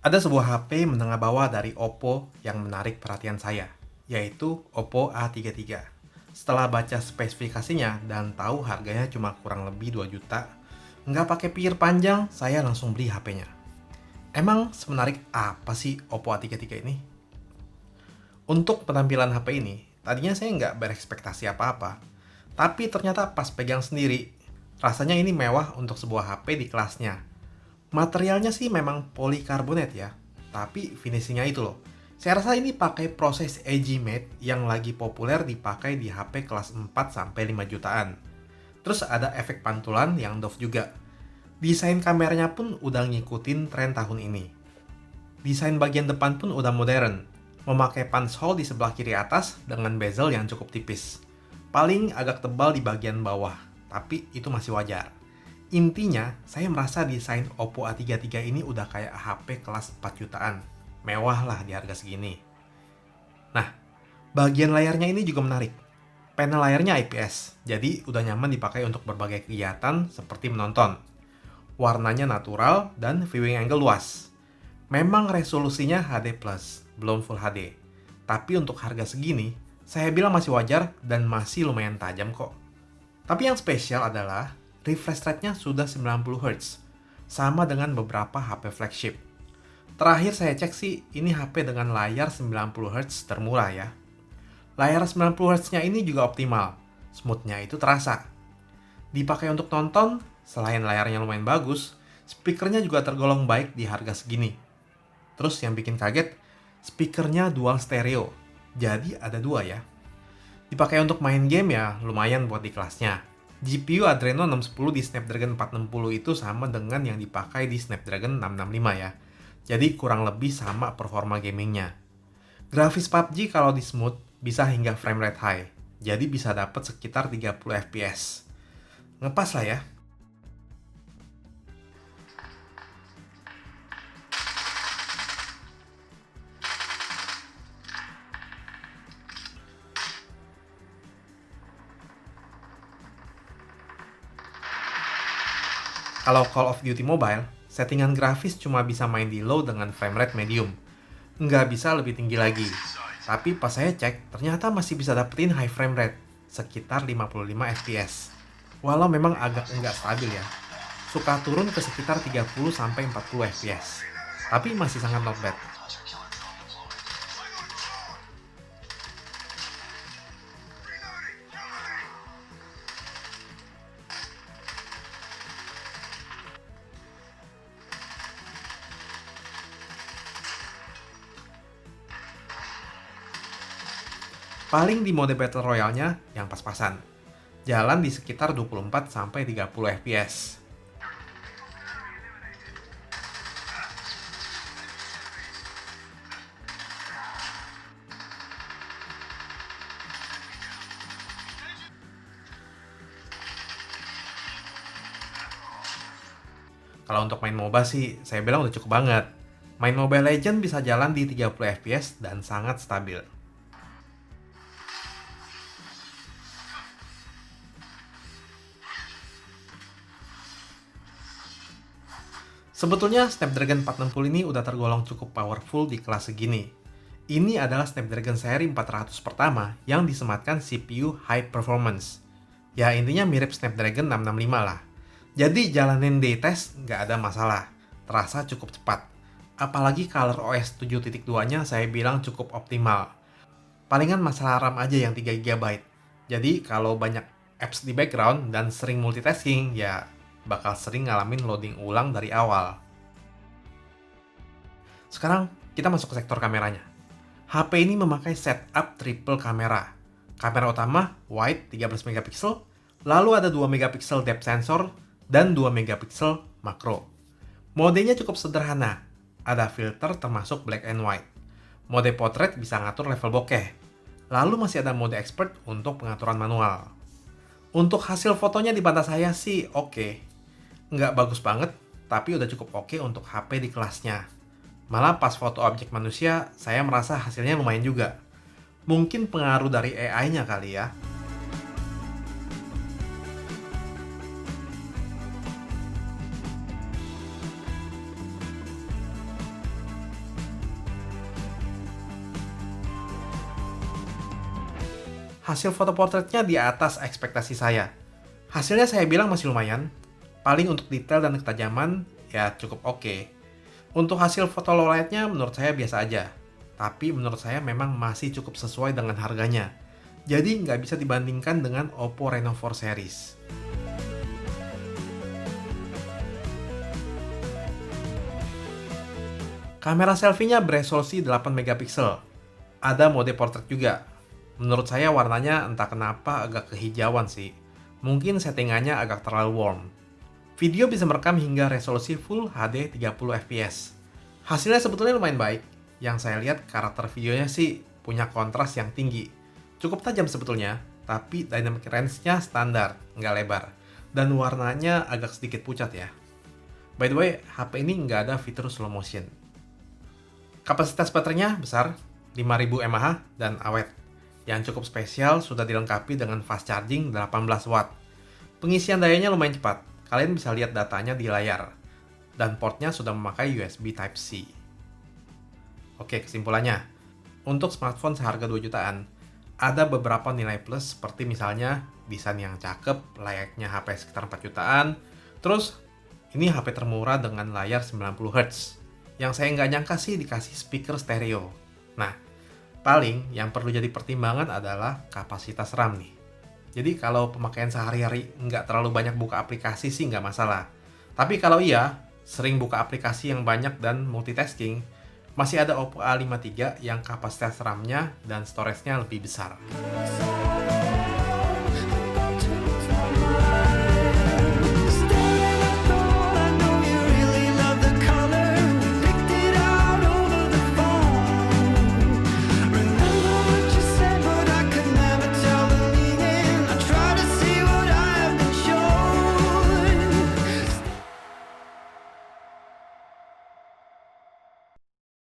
Ada sebuah HP menengah bawah dari Oppo yang menarik perhatian saya, yaitu Oppo A33. Setelah baca spesifikasinya dan tahu harganya cuma kurang lebih 2 juta, nggak pakai pikir panjang, saya langsung beli HP-nya. Emang semenarik apa sih Oppo A33 ini? Untuk penampilan HP ini, tadinya saya nggak berekspektasi apa-apa. Tapi ternyata pas pegang sendiri, rasanya ini mewah untuk sebuah HP di kelasnya. Materialnya sih memang polikarbonat ya, tapi finishingnya itu loh. Saya rasa ini pakai proses AG Mate yang lagi populer dipakai di HP kelas 4-5 jutaan. Terus ada efek pantulan yang Dove juga. Desain kameranya pun udah ngikutin tren tahun ini. Desain bagian depan pun udah modern, memakai punch hole di sebelah kiri atas dengan bezel yang cukup tipis. Paling agak tebal di bagian bawah, tapi itu masih wajar. Intinya, saya merasa desain Oppo A33 ini udah kayak HP kelas 4 jutaan. Mewah lah di harga segini. Nah, bagian layarnya ini juga menarik. Panel layarnya IPS, jadi udah nyaman dipakai untuk berbagai kegiatan seperti menonton. Warnanya natural dan viewing angle luas. Memang resolusinya HD+, belum Full HD. Tapi untuk harga segini, saya bilang masih wajar dan masih lumayan tajam kok. Tapi yang spesial adalah refresh rate-nya sudah 90 Hz, sama dengan beberapa HP flagship. Terakhir saya cek sih, ini HP dengan layar 90 Hz termurah ya. Layar 90 Hz-nya ini juga optimal, smooth-nya itu terasa. Dipakai untuk nonton, selain layarnya lumayan bagus, speakernya juga tergolong baik di harga segini. Terus yang bikin kaget, speakernya dual stereo, jadi ada dua ya. Dipakai untuk main game ya lumayan buat di kelasnya. GPU Adreno 610 di Snapdragon 460 itu sama dengan yang dipakai di Snapdragon 665 ya. Jadi kurang lebih sama performa gamingnya. Grafis PUBG kalau di smooth bisa hingga frame rate high. Jadi bisa dapat sekitar 30 fps. Ngepas lah ya. Kalau Call of Duty Mobile, settingan grafis cuma bisa main di low dengan frame rate medium. Nggak bisa lebih tinggi lagi. Tapi pas saya cek, ternyata masih bisa dapetin high frame rate, sekitar 55 fps. Walau memang agak nggak stabil ya. Suka turun ke sekitar 30-40 fps. Tapi masih sangat not bad. Paling di mode Battle Royale-nya yang pas-pasan. Jalan di sekitar 24-30 fps. Kalau untuk main MOBA sih, saya bilang udah cukup banget. Main Mobile Legends bisa jalan di 30 fps dan sangat stabil. Sebetulnya Snapdragon 460 ini udah tergolong cukup powerful di kelas segini. Ini adalah Snapdragon seri 400 pertama yang disematkan CPU high performance. Ya intinya mirip Snapdragon 665 lah. Jadi jalanin day test nggak ada masalah, terasa cukup cepat. Apalagi ColorOS 7.2-nya saya bilang cukup optimal. Palingan masalah RAM aja yang 3 GB. Jadi kalau banyak apps di background dan sering multitasking, ya bakal sering ngalamin loading ulang dari awal. Sekarang kita masuk ke sektor kameranya. HP ini memakai setup triple kamera. Kamera utama wide 13 megapiksel, lalu ada 2 megapiksel depth sensor dan 2 megapiksel makro. Modenya cukup sederhana. Ada filter termasuk black and white. Mode portrait bisa ngatur level bokeh. Lalu masih ada mode expert untuk pengaturan manual. Untuk hasil fotonya di mata saya sih oke. Nggak bagus banget, tapi udah cukup oke untuk HP di kelasnya. Malah pas foto objek manusia, saya merasa hasilnya lumayan juga. Mungkin pengaruh dari AI-nya kali ya. Hasil foto portretnya di atas ekspektasi saya. Hasilnya saya bilang masih lumayan. Paling untuk detail dan ketajaman, ya cukup oke. Untuk hasil foto low light-nya menurut saya biasa aja. Tapi menurut saya memang masih cukup sesuai dengan harganya. Jadi nggak bisa dibandingkan dengan Oppo Reno 4 series. Kamera selfie-nya beresolusi 8 megapiksel. Ada mode portrait juga. Menurut saya warnanya entah kenapa agak kehijauan sih. Mungkin settingannya agak terlalu warm. Video bisa merekam hingga resolusi Full HD 30 fps. Hasilnya sebetulnya lumayan baik. Yang saya lihat karakter videonya sih punya kontras yang tinggi. Cukup tajam sebetulnya, tapi dynamic range-nya standar, nggak lebar. Dan warnanya agak sedikit pucat ya. By the way, HP ini nggak ada fitur slow motion. Kapasitas baterainya besar, 5000 mAh dan awet. Yang cukup spesial sudah dilengkapi dengan fast charging 18 watt. Pengisian dayanya lumayan cepat, kalian bisa lihat datanya di layar. Dan portnya sudah memakai USB Type-C. Oke, kesimpulannya. Untuk smartphone seharga 2 jutaan, ada beberapa nilai plus seperti misalnya desain yang cakep, layaknya HP sekitar 4 jutaan. Terus, ini HP termurah dengan layar 90 Hz. Yang saya nggak nyangka sih dikasih speaker stereo. Nah, paling yang perlu jadi pertimbangan adalah kapasitas RAM nih. Jadi kalau pemakaian sehari-hari nggak terlalu banyak buka aplikasi sih nggak masalah. Tapi kalau iya, sering buka aplikasi yang banyak dan multitasking, masih ada Oppo A53 yang kapasitas RAM-nya dan storage-nya lebih besar.